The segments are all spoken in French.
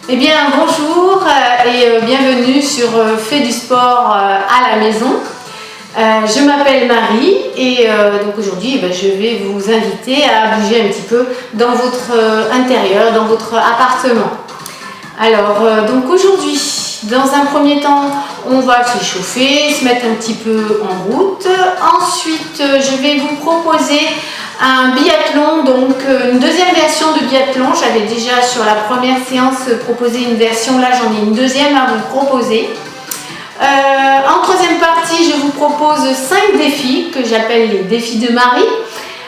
Eh bien bonjour et bienvenue sur Fais du sport à la maison. Je m'appelle Marie et donc aujourd'hui je vais vous inviter à bouger un petit peu dans votre intérieur, dans votre appartement. Alors donc aujourd'hui, dans un premier temps, on va s'échauffer, se mettre un petit peu en route. Ensuite, je vais vous proposer un biathlon, donc une deuxième version de biathlon. J'avais déjà sur la première séance proposé une version, là j'en ai une deuxième à vous proposer. En troisième partie, je vous propose 5 défis que j'appelle les défis de Marie.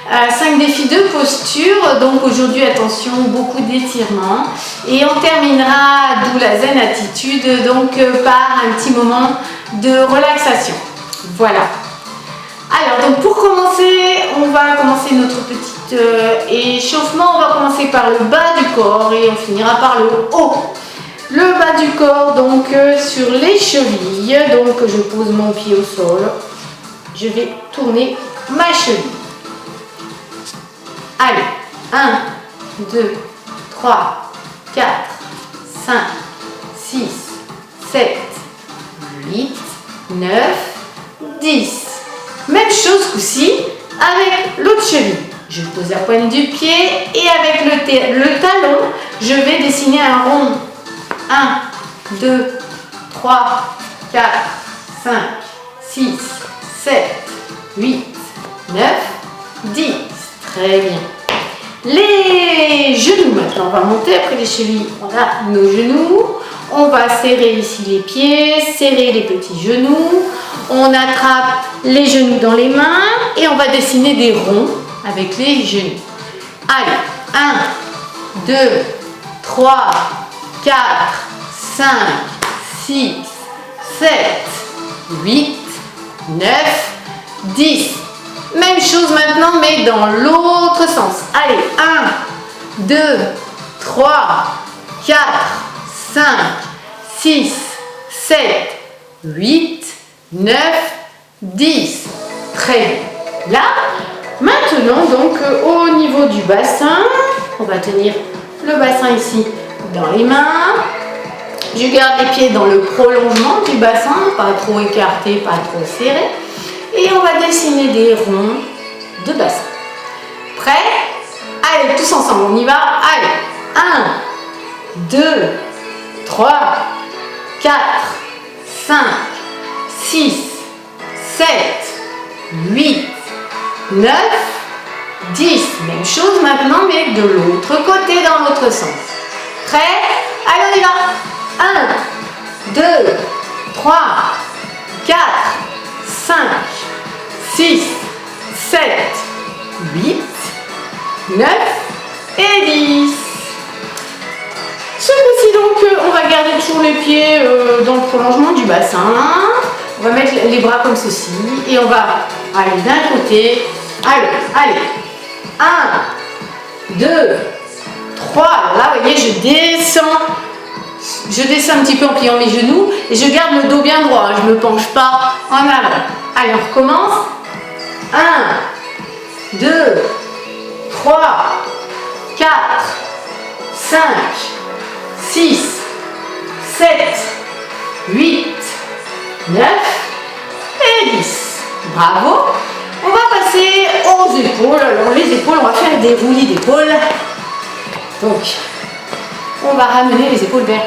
5 défis de posture, donc aujourd'hui attention, beaucoup d'étirements et on terminera, d'où la zen attitude, donc par un petit moment de relaxation. Voilà. Alors donc pour commencer, on va commencer notre petit échauffement. On va commencer par le bas du corps et on finira par le haut. Le bas du corps, donc sur les chevilles, donc je pose mon pied au sol, je vais tourner ma cheville. Allez, 1, 2, 3, 4, 5, 6, 7, 8, 9, 10. Même chose qu'aussi avec l'autre cheville. Je pose la pointe du pied et avec le talon, je vais dessiner un rond. 1, 2, 3, 4, 5, 6, 7, 8, 9, 10. Très bien. Les genoux maintenant, on va monter après les chevilles. On a nos genoux. On va serrer ici les pieds, serrer les petits genoux. On attrape les genoux dans les mains et on va dessiner des ronds avec les genoux. Allez, 1, 2, 3, 4, 5, 6, 7, 8, 9, 10. Même chose maintenant, mais dans l'autre sens. Allez, 1, 2, 3, 4, 5, 6, 7, 8, 9, 10. Très bien. Là, maintenant, donc, au niveau du bassin, on va tenir le bassin ici dans les mains. Je garde les pieds dans le prolongement du bassin, pas trop écarté, pas trop serré. Et on va dessiner des ronds de bassin. Prêt? Allez, tous ensemble, on y va. Allez, 1, 2, 3, 4, 5, 6, 7, 8, 9, 10. Même chose maintenant, mais de l'autre côté, dans l'autre sens. Prêt? Allez, on y va. 1, 2, 3, 4, 5, 6, 7, 8, 9 et 10. Ce coup-ci donc, on va garder toujours les pieds dans le prolongement du bassin. On va mettre les bras comme ceci et on va aller d'un côté. Allez. 1, 2, 3. Alors là, vous voyez, je descends un petit peu en pliant mes genoux et je garde le dos bien droit. Je ne me penche pas en avant. Allez, on recommence. 1, 2, 3, 4, 5, 6, 7, 8, 9 et 10. Bravo. On va passer aux épaules. Alors les épaules, on va faire des roulis d'épaules. Donc, on va ramener les épaules vers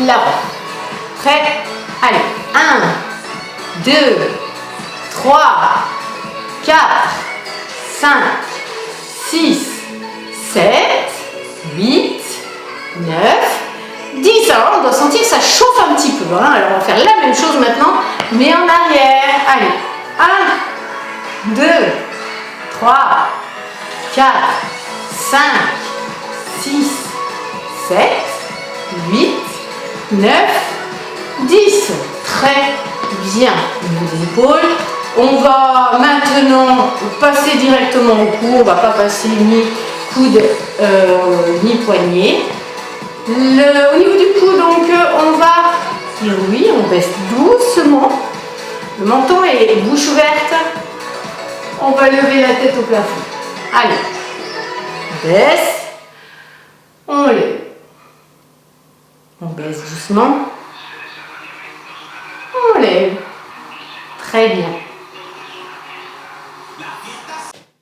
l'avant. Prêt? Allez, 1, 2, 3, 4, 5, 6, 7, 8, 9, 10. Alors on doit sentir que ça chauffe un petit peu. Hein. Alors on va faire la même chose maintenant, mais en arrière. Allez, 1, 2, 3, 4, 5, 6, 7, 8, 9, 10. Très bien. Au niveau des épaules, on va maintenant passer directement au cou. On ne va pas passer ni coude ni poignet. Au niveau du cou, donc, on va dire oui, on baisse doucement. Le menton est bouche ouverte. On va lever la tête au plafond. Allez, baisse, on lève. On baisse doucement. On lève. Très bien.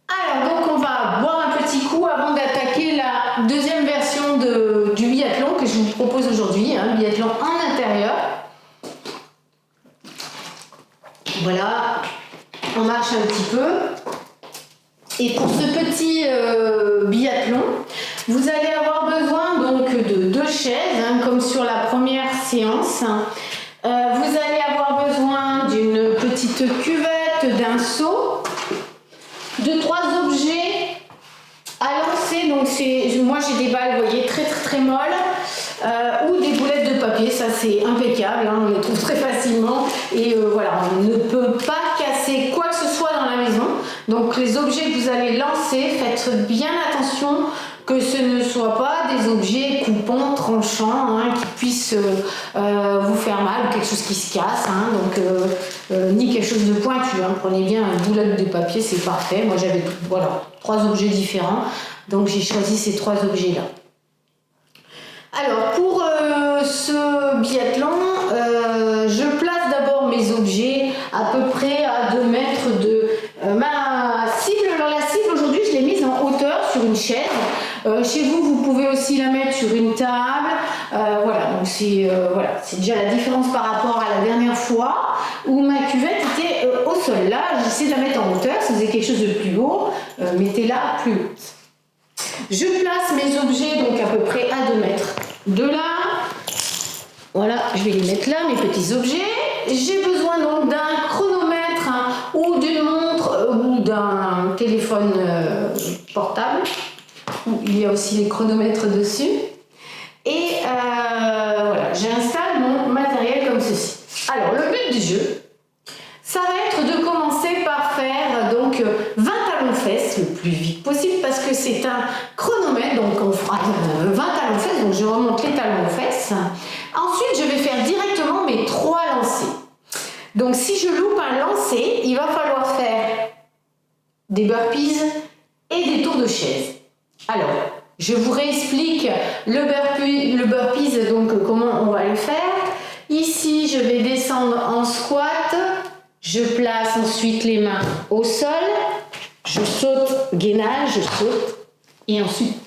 Alors, donc on va boire un petit coup avant d'attaquer la deuxième version du biathlon que je vous propose aujourd'hui, un biathlon en intérieur. Voilà, on marche un petit peu. Et pour ce petit biathlon, vous allez avoir besoin donc de 2 chaises, hein, comme sur la première séance. Vous allez avoir besoin d'une petite cuvette, d'un seau, de 3 objets à lancer. Donc moi j'ai des balles, vous voyez, très molles, ou des boulettes de papier. Ça c'est impeccable, hein, on les trouve très facilement. Et voilà, on ne peut pas casser quoi que ce soit dans la maison. Donc les objets que vous allez lancer, faites bien attention que ce ne soit pas des objets coupants, tranchants, hein, qui puissent vous faire mal, ou quelque chose qui se casse, hein, donc ni quelque chose de pointu, hein. Prenez bien une boulette de papier, c'est parfait. Moi j'avais voilà, 3 objets différents, donc j'ai choisi ces 3 objets là. Alors pour ce biathlon, je place d'abord mes objets à peu près à 2 mètres de ma cible. Alors la cible aujourd'hui je l'ai mise en hauteur sur une chaise. Chez vous, vous pouvez aussi la mettre sur une table. Voilà, donc c'est déjà la différence par rapport à la dernière fois où ma cuvette était au sol. Là, j'essaie de la mettre en hauteur. Si vous avez quelque chose de plus haut, mettez-la plus haute. Je place mes objets donc à peu près à 2 mètres de là. Voilà, je vais les mettre là, mes petits objets. J'ai besoin donc d'un chronomètre, hein, ou d'une montre ou d'un téléphone portable. Il y a aussi les chronomètres dessus. Et voilà, j'installe mon matériel comme ceci. Alors, le but du jeu, ça va être de commencer par faire donc 20 talons-fesses le plus vite possible parce que c'est un chronomètre, donc on fera 20 talons-fesses, donc je remonte les talons-fesses. Ensuite, je vais faire directement mes 3 lancers. Donc, si je loupe un lancer, il va falloir faire des burpees et des tours de chaise. Alors, je vous réexplique le burpees, donc comment on va le faire. Ici, je vais descendre en squat. Je place ensuite les mains au sol. Je saute, gainage, je saute. Et ensuite,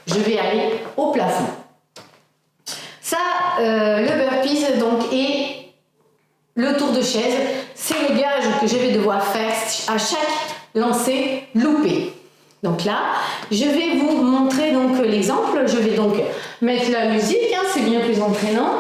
je vais aller au plafond. Ça, le burpees, donc, et le tour de chaise, c'est le gage que je vais devoir faire à chaque lancer loupé. Donc là, je vais vous montrer donc l'exemple. Je vais donc mettre la musique, hein, c'est bien plus entraînant.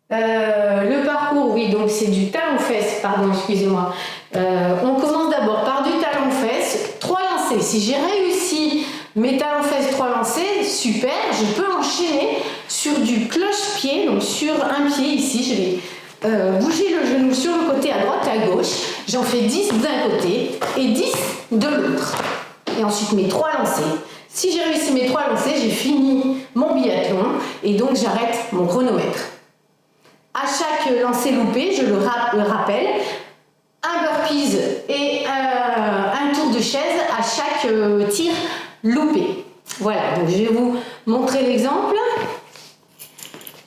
Le parcours, oui, donc c'est du talon-fesse, pardon, excusez-moi. On commence d'abord par du talon-fesse, 3 lancers. Si j'ai réussi mes talons-fesses 3 lancers, super, je peux enchaîner sur du cloche-pied, donc sur un pied ici, je vais bouger le genou sur le côté à droite, à gauche. J'en fais 10 d'un côté et 10 de l'autre. Et ensuite mes 3 lancers. Si j'ai réussi mes 3 lancers, j'ai fini mon biathlon et donc j'arrête mon chronomètre. À chaque lancer loupé, je le rappelle, un burpees et un tour de chaise à chaque tir loupé. Voilà, donc je vais vous montrer l'exemple.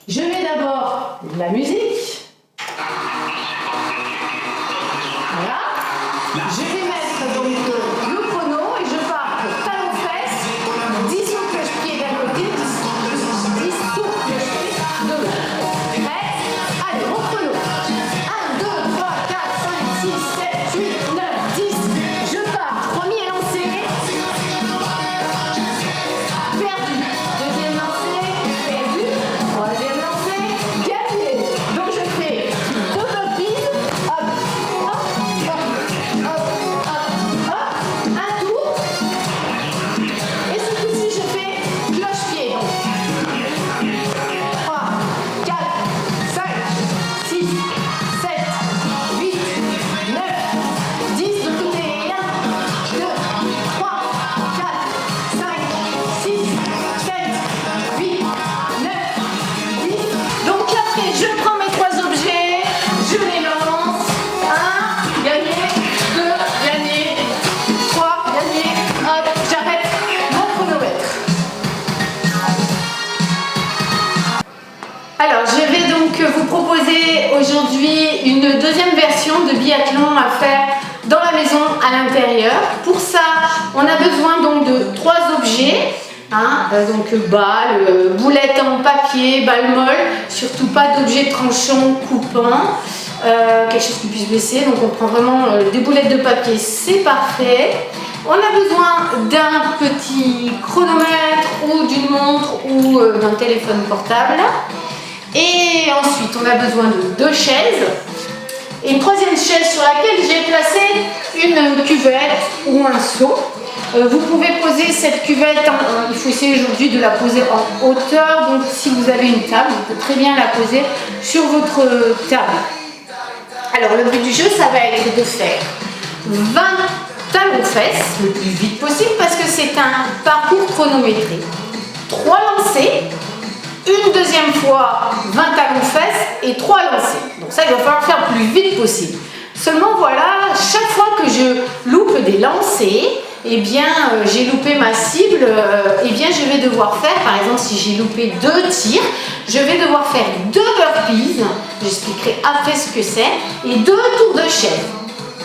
Je mets d'abord la musique. Voilà. Je vais mettre donc le chrono et je pars talon-fesses, 10 sauts cloche-pied d'un côté, 10 sauts cloche-pied de l'autre. Prêt? Allez, mon chrono. 1, 2, 3, 4, 5, 6, 7, 8, 9, 10. Je pars. Premier lancé. Perdu. Deuxième lancé. Perdu. Troisième lancé. Gagné. Donc je fais 2 burpees. Hop, hop, hop, hop. aujourd'hui une deuxième version de biathlon à faire dans la maison à l'intérieur. Pour ça, on a besoin donc de 3 objets. Donc balles, boulettes en papier, balles molles, surtout pas d'objets tranchants, coupants, quelque chose qui puisse baisser. Donc on prend vraiment des boulettes de papier, c'est parfait. On a besoin d'un petit chronomètre ou d'une montre ou d'un téléphone portable. Et ensuite, on a besoin de 2 chaises. Et une troisième chaise sur laquelle j'ai placé une cuvette ou un seau. Vous pouvez poser cette cuvette, il faut essayer aujourd'hui de la poser en hauteur. Donc si vous avez une table, vous pouvez très bien la poser sur votre table. Alors le but du jeu, ça va être de faire 20 talons-fesses le plus vite possible parce que c'est un parcours chronométré. 3 lancers, une deuxième fois 20 talons-fesses et 3 lancers. Donc ça, il va falloir faire le plus vite possible. Seulement voilà, chaque fois que je loupe des lancers, eh bien j'ai loupé ma cible, eh bien je vais devoir faire, par exemple si j'ai loupé 2 tirs, je vais devoir faire 2 burpees, j'expliquerai après ce que c'est, et 2 tours de chaise.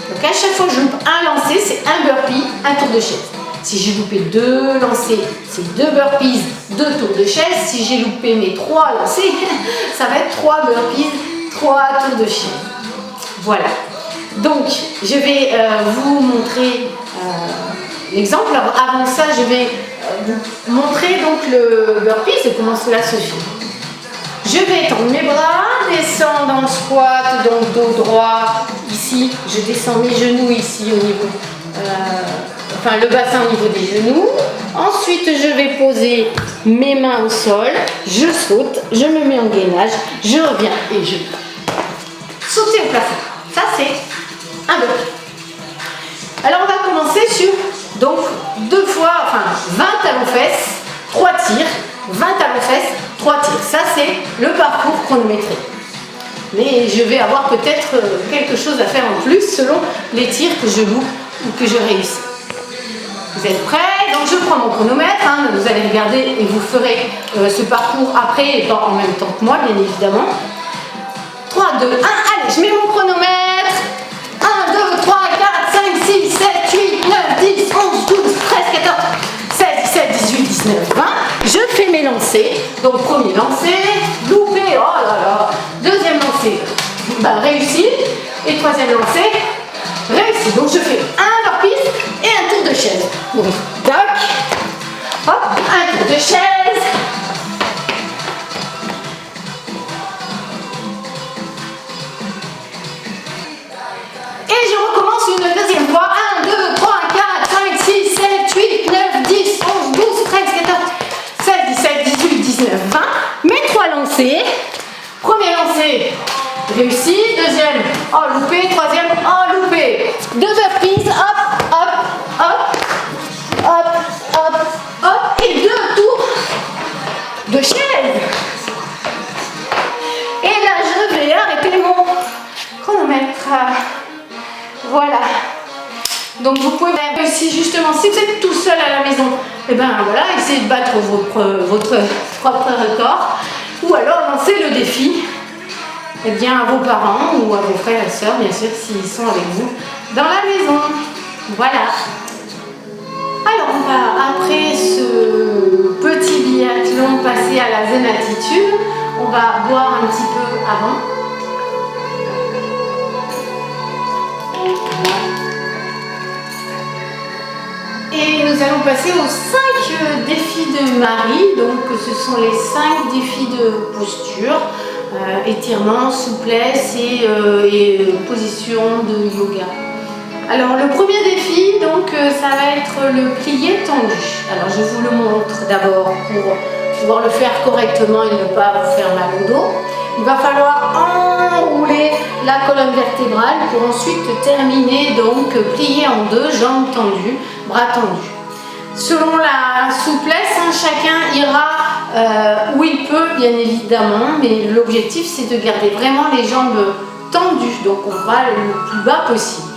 Donc à chaque fois que je loupe un lancer, c'est un burpee, un tour de chaise. Si j'ai loupé 2 lancers, c'est 2 burpees, 2 tours de chaise. Si j'ai loupé mes 3 lancers, ça va être 3 burpees, 3 tours de chaise. Voilà. Donc, je vais vous montrer l'exemple. Avant ça, je vais vous montrer donc le burpee et comment cela se fait. Je vais étendre mes bras, descendre en squat, donc dos droit, ici. Je descends mes genoux ici au niveau, le bassin au niveau des genoux. Ensuite, je vais poser mes mains au sol. Je saute, je me mets en gainage, je reviens et je saute au plafond. Ça, c'est un burpee. Alors, on va commencer sur donc 20 talons-fesses, 3 tirs, 20 talons-fesses, 3 tirs. Ça, c'est le parcours chronométré. Mais je vais avoir peut-être quelque chose à faire en plus selon les tirs que je loupe ou que je réussis. Vous êtes prêts? Donc, je prends mon chronomètre. Vous allez regarder et vous ferez ce parcours après et pas en même temps que moi, bien évidemment. 3, 2, 1, allez, je mets mon chronomètre. 1, 2, 3, 4, 5, 6, 7, 8, 9, 10, 11, 12, 13, 14, 16, 17, 18, 19, 20. Je fais mes lancers. Donc, premier lancer, loupé, oh là là. Deuxième lancer, réussi. Et troisième lancer, réussi. Donc, je fais un burpee et un tour de chaise. Donc, tac, hop, un tour de chaise. Et je recommence une deuxième fois. 1, 2, 3, 4, 5, 6, 7, 8, 9, 10, 11, 12, 13, 14, 16, 17, 18, 19, 20. Mes 3 lancers. Premier lancer, réussi. Deuxième, oh loupé. Troisième, oh loupé. 2 burpees, hop, hop, hop, hop, hop, hop. Et 2 tours de chaise. Et là, je vais arrêter mon chronomètre. Voilà. Donc vous pouvez aussi justement, si vous êtes tout seul à la maison, et voilà, essayez de battre votre propre record. Ou alors lancez le défi à vos parents ou à vos frères et sœurs, bien sûr, s'ils sont avec vous dans la maison. Voilà. Alors on va, après ce petit biathlon, passer à la zen attitude. On va boire un petit peu avant. Et nous allons passer aux 5 défis de Marie. Donc ce sont les 5 défis de posture, étirement, souplesse et position de yoga. Alors le premier défi, donc ça va être le plié tendu. Alors je vous le montre d'abord pour pouvoir le faire correctement et ne pas vous faire mal au dos. Il va falloir enrouler la colonne vertébrale pour ensuite terminer, donc plier en 2, jambes tendues, bras tendus. Selon la souplesse, chacun ira où il peut, bien évidemment, mais l'objectif c'est de garder vraiment les jambes tendues, donc on va le plus bas possible.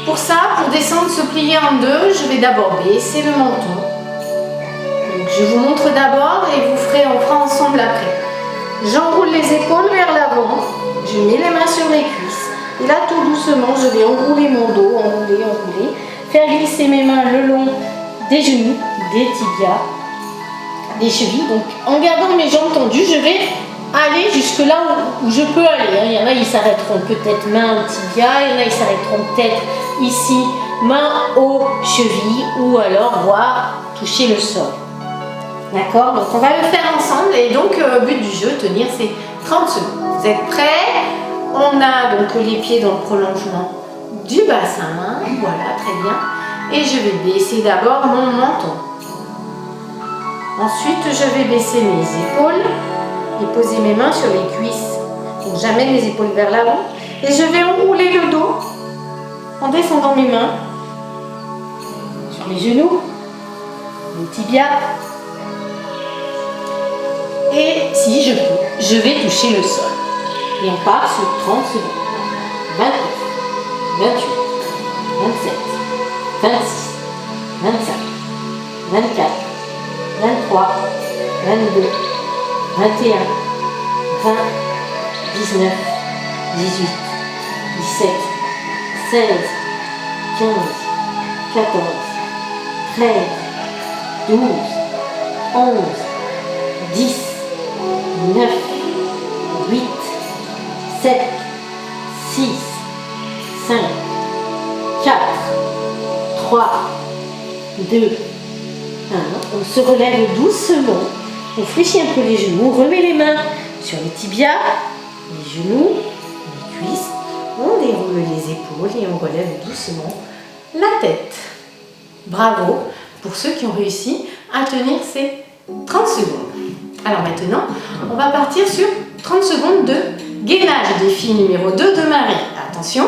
Pour ça, pour descendre, se plier en 2, je vais d'abord baisser le menton. Donc, je vous montre d'abord et on fera ensemble après. J'enroule les épaules vers l'avant, je mets les mains sur les cuisses. Et là, tout doucement, je vais enrouler mon dos, enrouler, faire glisser mes mains le long des genoux, des tibias, des chevilles. Donc, en gardant mes jambes tendues, je vais aller jusque là où je peux aller. Il y en a, ils s'arrêteront peut-être main au tibia, il y en a, ils s'arrêteront peut-être ici, main aux chevilles, ou alors voir toucher le sol. D'accord? Donc, on va le faire ensemble. Et donc, but du jeu, tenir ces 30 secondes. Vous êtes prêts? On a donc les pieds dans le prolongement du bassin. Voilà, très bien. Et je vais baisser d'abord mon menton. Ensuite, je vais baisser mes épaules et poser mes mains sur les cuisses. Donc, j'amène les épaules vers l'avant et je vais enrouler le dos en descendant mes mains sur les genoux, les tibias. Et si je peux, je vais toucher le sol. Et on part sur 30 secondes. 29, 28, 27, 26, 25, 24, 23, 22, 21, 20, 19, 18, 17, 16, 15, 14, 13, 12, 11, 10, 9, 8, 7, 6, 5, 4, 3, 2, 1. On se relève doucement. On fléchit un peu les genoux. On remet les mains sur les tibias, les genoux, les cuisses. On déroule les épaules et on relève doucement la tête. Bravo pour ceux qui ont réussi à tenir ces 30 secondes. Alors maintenant, on va partir sur 30 secondes de gainage. Défi numéro 2 de Marie. Attention,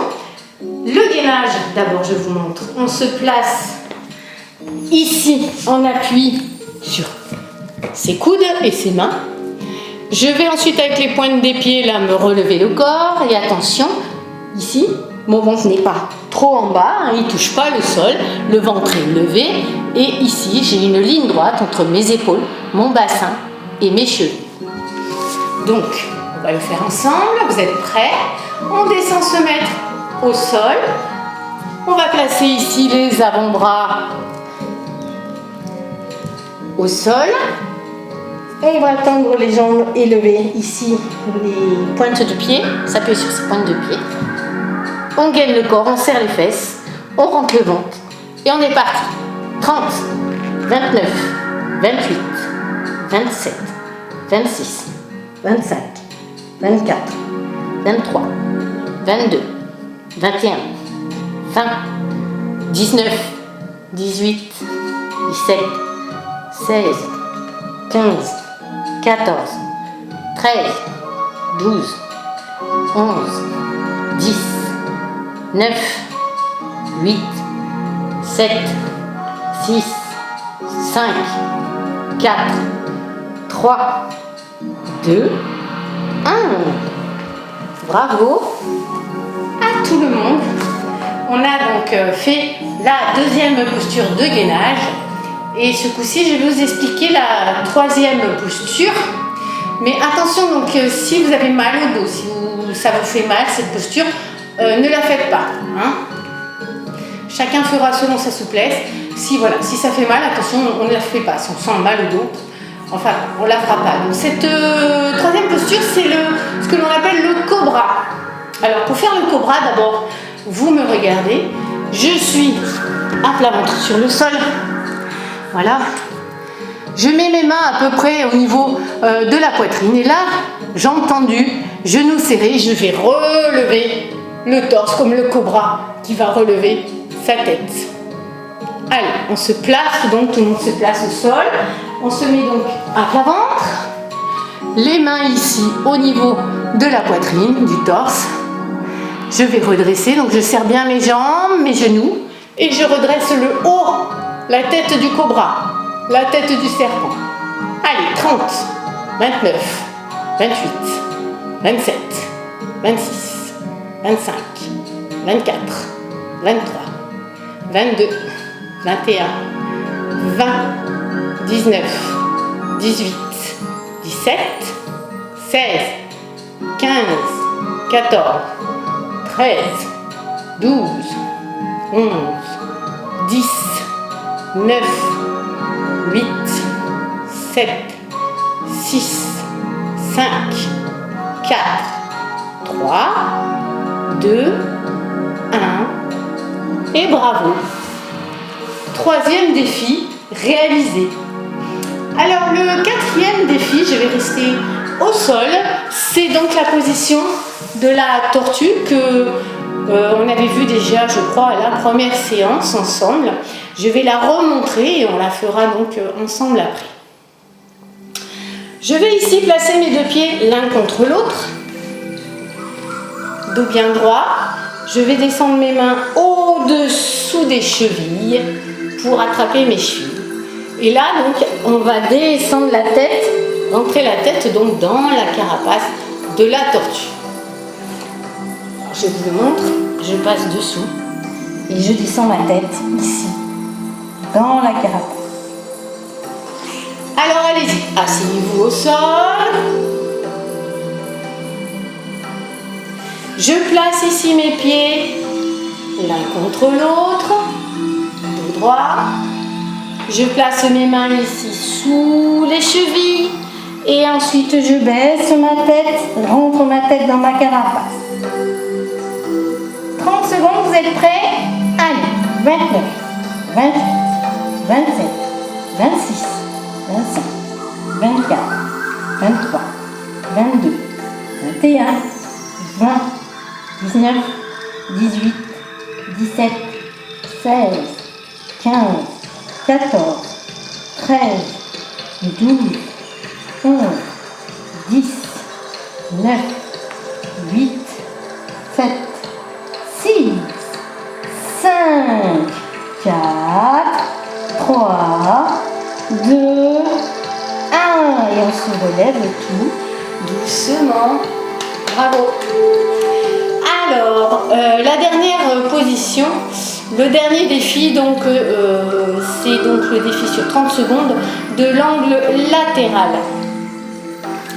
le gainage, d'abord je vous montre. On se place ici en appui sur ses coudes et ses mains. Je vais ensuite avec les pointes des pieds là me relever le corps. Et attention, ici, mon ventre n'est pas trop en bas, hein, il ne touche pas le sol, le ventre est levé. Et ici, j'ai une ligne droite entre mes épaules, mon bassin et mes chevilles. Donc, on va le faire ensemble. Vous êtes prêts? On descend se mettre au sol. On va placer ici les avant-bras au sol. On va tendre les jambes et lever ici les pointes de pied. S'appuyer sur ces pointes de pied. On gaine le corps, on serre les fesses. On rentre le ventre. Et on est parti. 30, 29, 28, 27, 26, 25, 24, 23, 22, 21, 20, 19, 18, 17, 16, 15, 14, 13, 12, 11, 10, 9, 8, 7, 6, 5, 4, 3, 2, 1. Bravo à tout le monde. On a donc fait la deuxième posture de gainage. Et ce coup-ci, je vais vous expliquer la troisième posture. Mais attention, donc, si vous avez mal au dos, si ça vous fait mal, cette posture, ne la faites pas. Hein. Chacun fera selon sa souplesse. Si ça fait mal, attention, on ne la fait pas. Si on sent mal au dos, enfin, on ne la fera pas. Donc, cette troisième posture, c'est ce que l'on appelle le cobra. Alors, pour faire le cobra, d'abord, vous me regardez. Je suis à plat ventre sur le sol. Voilà. Je mets mes mains à peu près au niveau de la poitrine. Et là, jambes tendues, genoux serrés, je vais relever le torse comme le cobra qui va relever sa tête. Allez, on se place, donc tout le monde se place au sol. On se met donc à plat ventre. Les mains ici au niveau de la poitrine, du torse. Je vais redresser, donc je serre bien mes jambes, mes genoux. Et je redresse le haut, la tête du cobra, la tête du serpent. Allez, 30, 29, 28, 27, 26, 25, 24, 23, 22, 21, 20, 19, 18, 17, 16, 15, 14, 13, 12, 11, 10, 9, 8, 7, 6, 5, 4, 3, 2, 1 et bravo. Troisième défi réalisé. Alors le quatrième défi, je vais rester au sol. C'est donc la position de la tortue que on avait vu déjà, je crois, à la première séance ensemble. Je vais la remontrer et on la fera donc ensemble après. Je vais ici placer mes deux pieds l'un contre l'autre, dos bien droit. Je vais descendre mes mains au-dessous des chevilles pour attraper mes chevilles. Et là, donc, on va descendre la tête, rentrer la tête donc dans la carapace de la tortue. Alors, je vous le montre, je passe dessous et je descends ma tête ici, dans la carapace. Alors allez-y, asseyez-vous au sol. Je place ici mes pieds l'un contre l'autre, dos droit. Je place mes mains ici sous les chevilles et ensuite je baisse ma tête, rentre ma tête dans ma carapace. 30 secondes, vous êtes prêts? Allez, 29, 28, 27, 26, 25, 24, 23, 22, 21, 20, 19, 18, 17, 16, 15, 14, 13, 12, 11, 10, 9, 8, 7, 6, 5, 4, 3, 2, 1. Et on se relève tout doucement. Bravo. Alors, la dernière position, le dernier défi, donc, c'est donc le défi sur 30 secondes de l'angle latéral.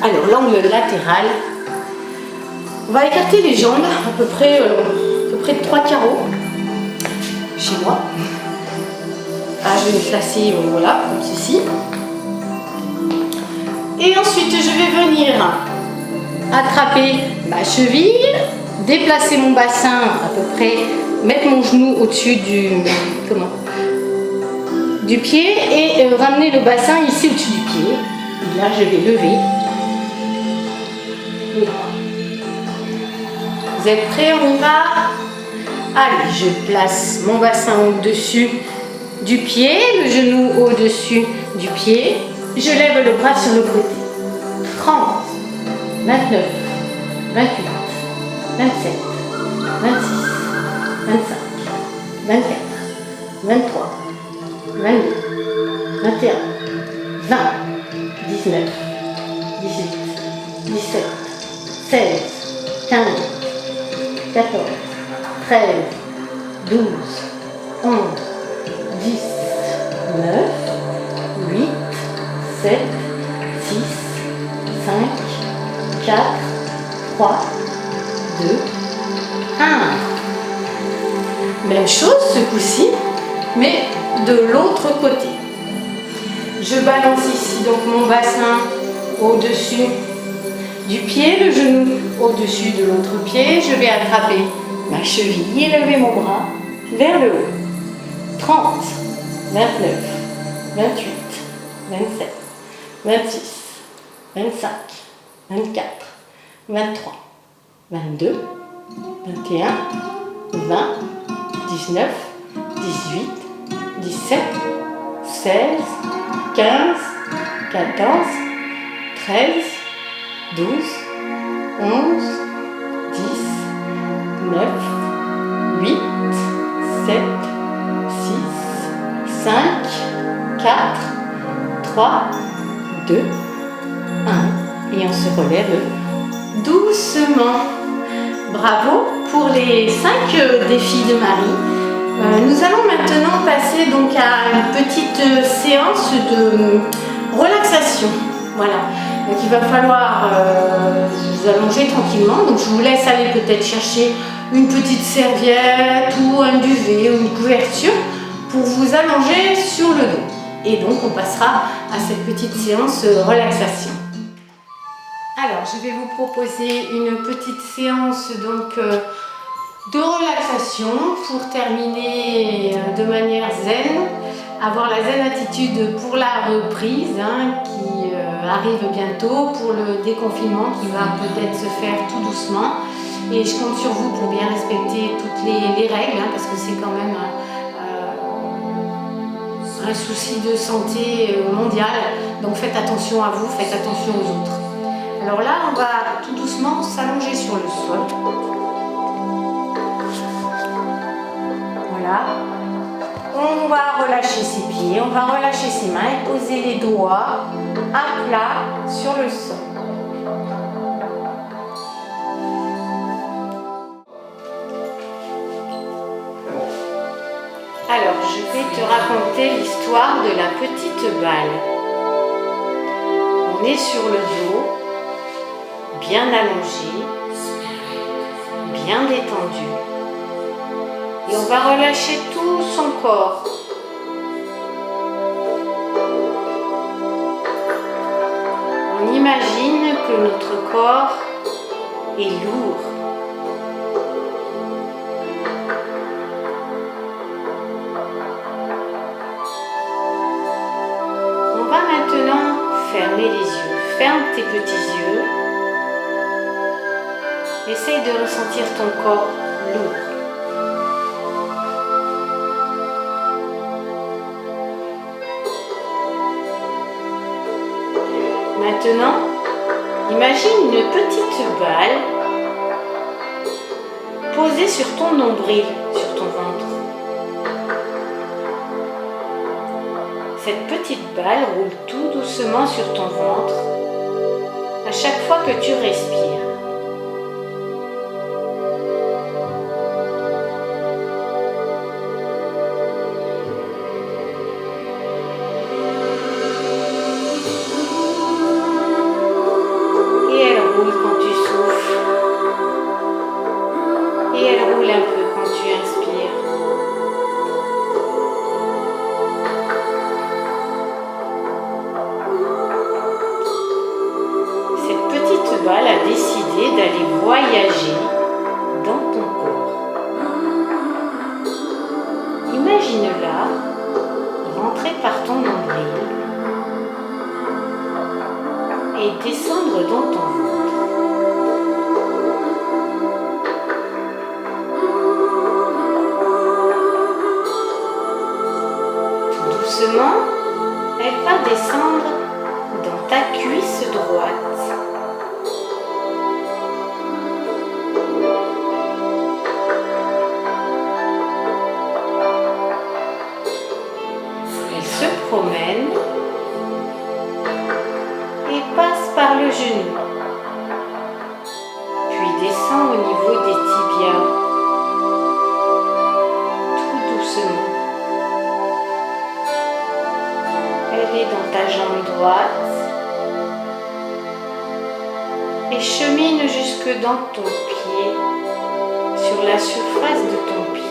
Alors, l'angle latéral, on va écarter les jambes à peu près de 3 carreaux chez moi. Ah, je vais me placer voilà, comme ceci. Et ensuite, je vais venir attraper ma cheville, déplacer mon bassin à peu près, mettre mon genou au-dessus du pied et ramener le bassin ici au-dessus du pied. Et là, je vais lever. Vous êtes prêts? On y va? Allez, je place mon bassin au-dessus du pied, le genou au-dessus du pied. Je lève le bras sur le côté. 30, 29, 28, 27, 26, 25, 24, 23, 22, 21, 20, 19, 18, 17, 16, 15, 14, 13, 12, 11, 10, 9, 8, 7, 6, 5, 4, 3, 2, 1. Même chose ce coup-ci, mais de l'autre côté. Je balance ici donc mon bassin au-dessus du pied, le genou au-dessus de l'autre pied. Je vais attraper ma cheville et lever mon bras vers le haut. 30, 29, 28, 27, 26, 25, 24, 23, 22, 21, 20, 19, 18, 17, 16, 15, 14, 13, 12, 11, 10, 9, 8, 7, 6, 5, 4, 3, 2, 1. Et on se relève doucement. Bravo pour les 5 défis de Marie. Nous allons maintenant passer donc à une petite séance de relaxation. Voilà. Donc il va falloir vous allonger tranquillement. Donc je vous laisse aller peut-être chercher une petite serviette ou un duvet ou une couverture pour vous allonger sur le dos. Et donc on passera à cette petite séance relaxation. Alors je vais vous proposer une petite séance donc de relaxation pour terminer de manière zen, avoir la zen attitude pour la reprise qui arrive bientôt, pour le déconfinement qui va peut-être se faire tout doucement. Et je compte sur vous pour bien respecter toutes les règles parce que c'est quand même un souci de santé mondiale. Donc faites attention à vous, faites attention aux autres. Alors là, on va tout doucement s'allonger sur le sol. Voilà. On va relâcher ses pieds, on va relâcher ses mains et poser les doigts à plat sur le sol. Alors, je vais te raconter l'histoire de la petite balle. On est sur le dos, bien allongé, bien détendu. Et on va relâcher tout son corps. On imagine que notre corps est lourd. On va maintenant fermer les yeux. Ferme tes petits yeux. Essaye de ressentir ton corps lourd. Maintenant, imagine une petite balle posée sur ton nombril, sur ton ventre. Cette petite balle roule tout doucement sur ton ventre à chaque fois que tu respires. Balle a décidé d'aller voyager dans ton corps. Imagine-la rentrer par ton nombril et descendre dans ton ventre. Tout doucement, elle va descendre dans ta cuisse droite. Promène et passe par le genou, puis descend au niveau des tibias, tout doucement. Elle est dans ta jambe droite et chemine jusque dans ton pied, sur la surface de ton pied.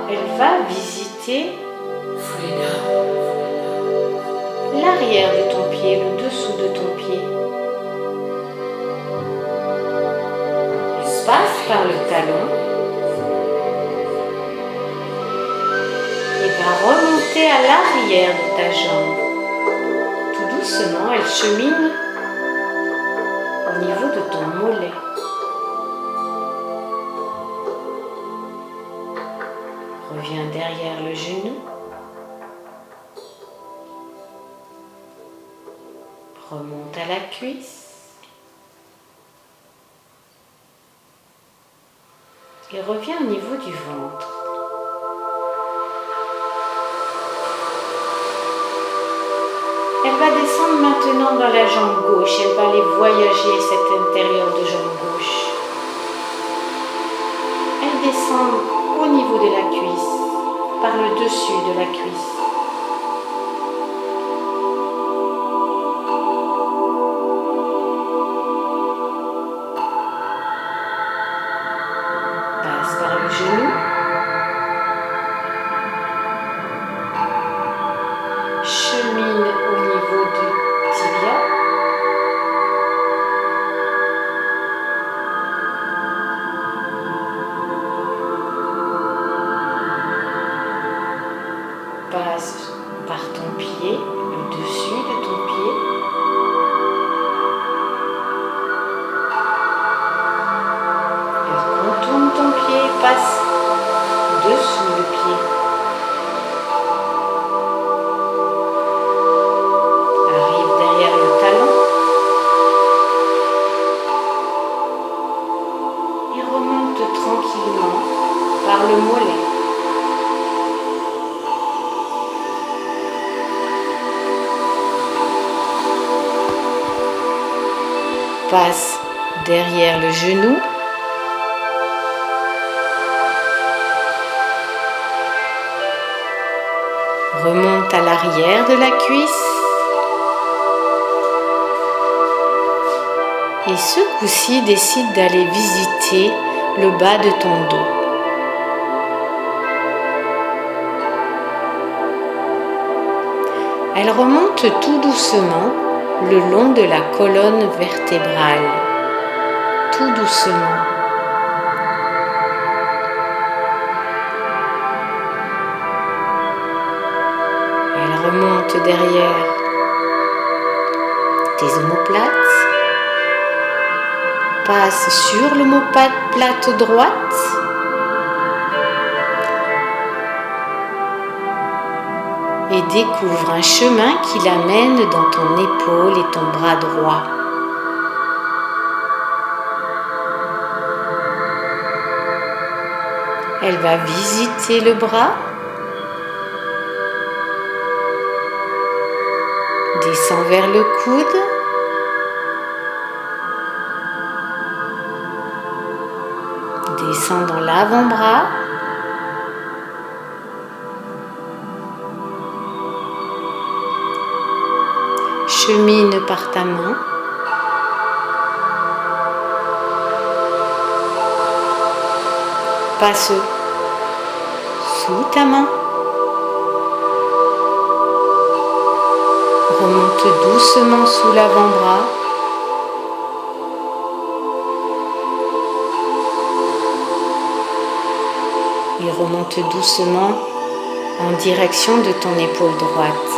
Elle va visiter l'arrière de ton pied, le dessous de ton pied. Elle passe par le talon et va remonter à l'arrière de ta jambe. Tout doucement, elle chemine au niveau de ton mollet. Reviens derrière le genou. Remonte à la cuisse. Et reviens au niveau du ventre. Elle va descendre maintenant dans la jambe gauche. Elle va aller voyager cet intérieur de jambe gauche. descendre au niveau de la cuisse, par le dessus de la cuisse. Passe par le genou. Chemine au niveau du tibia. Passe par ton pied, le dessus de ton pied. Et contourne ton pied, passe dessous le pied. Arrive derrière le talon. Et remonte tranquillement par le mollet. Passe derrière le genou. Remonte à l'arrière de la cuisse. Et ce coup-ci, décide d'aller visiter le bas de ton dos. Elle remonte tout doucement le long de la colonne vertébrale, tout doucement. Elle remonte derrière tes omoplates, passe sur l'omoplate droite, et découvre un chemin qui l'amène dans ton épaule et ton bras droit. Elle va visiter le bras, descend vers le coude, descend dans l'avant-bras, chemine par ta main, passe sous ta main, remonte doucement sous l'avant-bras, et remonte doucement en direction de ton épaule droite.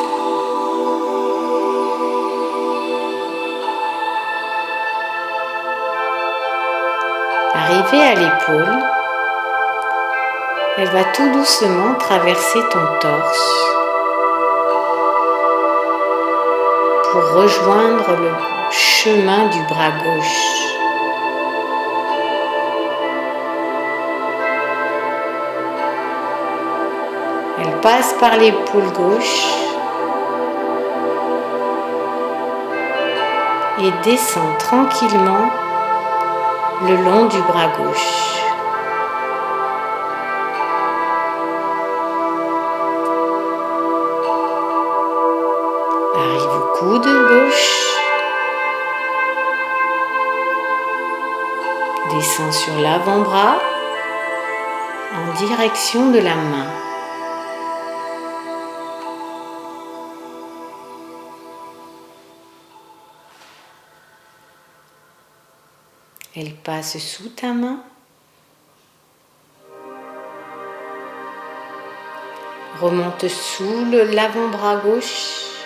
Arrivée à l'épaule, elle va tout doucement traverser ton torse pour rejoindre le chemin du bras gauche. Elle passe par l'épaule gauche et descend tranquillement le long du bras gauche. Arrive au coude gauche, descend sur l'avant-bras en direction de la main. Elle passe sous ta main, remonte sous l'avant-bras gauche,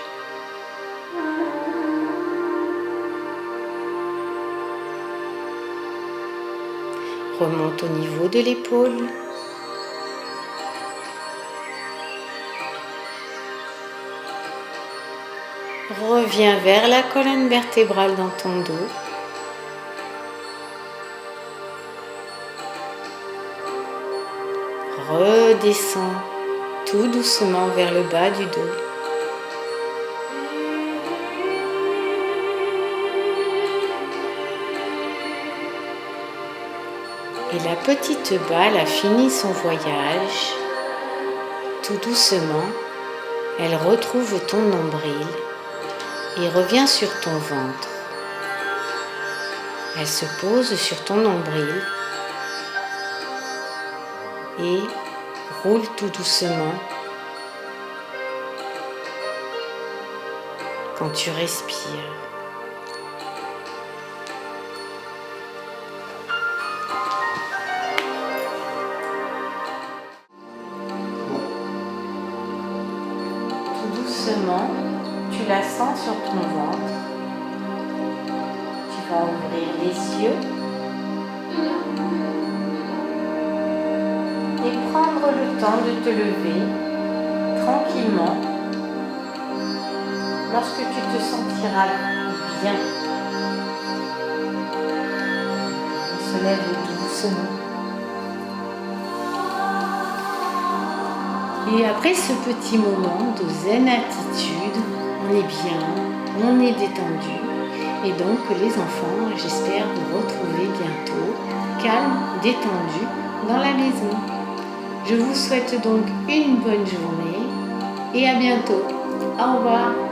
remonte au niveau de l'épaule, reviens vers la colonne vertébrale dans ton dos. Redescends tout doucement vers le bas du dos. Et la petite balle a fini son voyage. Tout doucement, elle retrouve ton nombril et revient sur ton ventre. Elle se pose sur ton nombril et roule tout doucement quand tu respires. Tout doucement, tu la sens sur ton ventre. Tu vas ouvrir les yeux et prendre le temps de te lever tranquillement lorsque tu te sentiras bien. On se lève doucement. Et après ce petit moment de zen attitude, on est bien, on est détendu. Et donc les enfants, j'espère vous retrouver bientôt, calmes, détendus, dans la maison. Je vous souhaite donc une bonne journée et à bientôt. Au revoir.